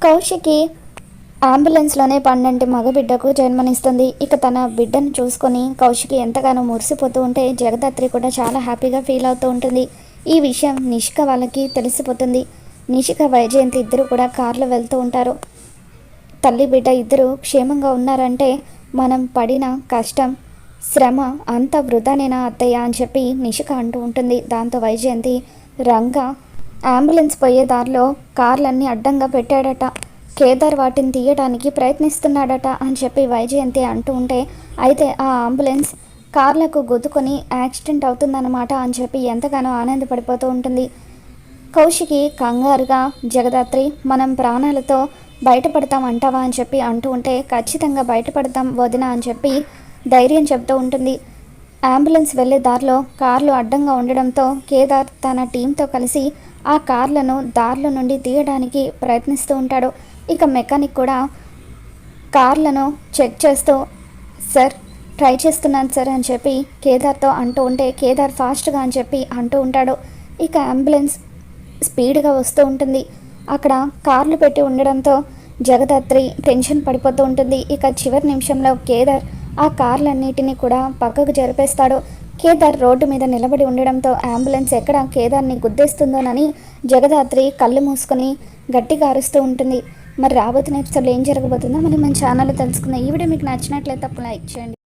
కౌశికి అంబులెన్స్లోనే పన్నంటి మగబిడ్డకు జన్మనిస్తుంది. ఇక తన బిడ్డను చూసుకొని కౌశికి ఎంతగానో మురిసిపోతూ ఉంటే జగదాత్రి కూడా చాలా హ్యాపీగా ఫీల్ అవుతూ ఉంటుంది. ఈ విషయం నిషిక వాళ్ళకి తెలిసిపోతుంది. నిషిక వైజయంతి ఇద్దరు కూడా కార్లో వెళ్తూ ఉంటారు. తల్లి బిడ్డ ఇద్దరు క్షేమంగా ఉన్నారంటే మనం పడిన కష్టం శ్రమ అంత వృధానేనా అత్తయ్య అని చెప్పి నిషిక అంటూ ఉంటుంది. దాంతో వైజయంతి రంగా అంబులెన్స్ పోయే దారిలో కార్లన్నీ అడ్డంగా పెట్టాడట, కేదార్ వాటిని తీయడానికి ప్రయత్నిస్తున్నాడట అని చెప్పి వైజయంతి అంటూ ఉంటే, అయితే ఆ అంబులెన్స్ కార్లకు గుద్దుకొని యాక్సిడెంట్ అవుతుందన్నమాట అని చెప్పి ఎంతగానో ఆనందపడిపోతూ ఉంటుంది. కౌశికి కంగారుగా జగదాత్రి మనం ప్రాణాలతో బయటపడతాం అంటావా అని చెప్పి అంటూ ఉంటే, ఖచ్చితంగా బయటపడతాం వదిన అని చెప్పి ధైర్యం చెప్తూ ఉంటుంది. అంబులెన్స్ వెళ్ళే దారిలో కార్లు అడ్డంగా ఉండడంతో కేదార్ తన టీంతో కలిసి ఆ కార్లను దారిలో నుండి తీయడానికి ప్రయత్నిస్తూ ఉంటాడు. ఇక మెకానిక్ కూడా కార్లను చెక్ చేస్తూ సార్ ట్రై చేస్తున్నాను సార్ అని చెప్పి కేదార్తో అంటూ ఉంటే, కేదార్ ఫాస్ట్గా అని చెప్పి అంటూ ఉంటాడు. ఇక అంబులెన్స్ స్పీడ్గా వస్తూ ఉంటుంది. అక్కడ కార్లు పెట్టి ఉండడంతో జగదాత్రి టెన్షన్ పడిపోతూ ఉంటుంది. ఇక చివరి నిమిషంలో కేదార్ ఆ కార్లన్నిటినీ కూడా పక్కకు జరిపేస్తాడు. కేదార్ రోడ్డు మీద నిలబడి ఉండడంతో అంబులెన్స్ ఎక్కడ కేదార్ని గుద్దేస్తుందోనని జగదాత్రి కళ్ళు మూసుకొని గట్టిగా అరుస్తూ ఉంటుంది. మరి రాబోతున్న ఎపిసోడ్లో ఏం జరగబోతుందో మరి మన ఛానల్లో తెలుసుకుందాం. ఈ వీడియో మీకు నచ్చినట్లయితే తప్పకుండా లైక్ చేయండి.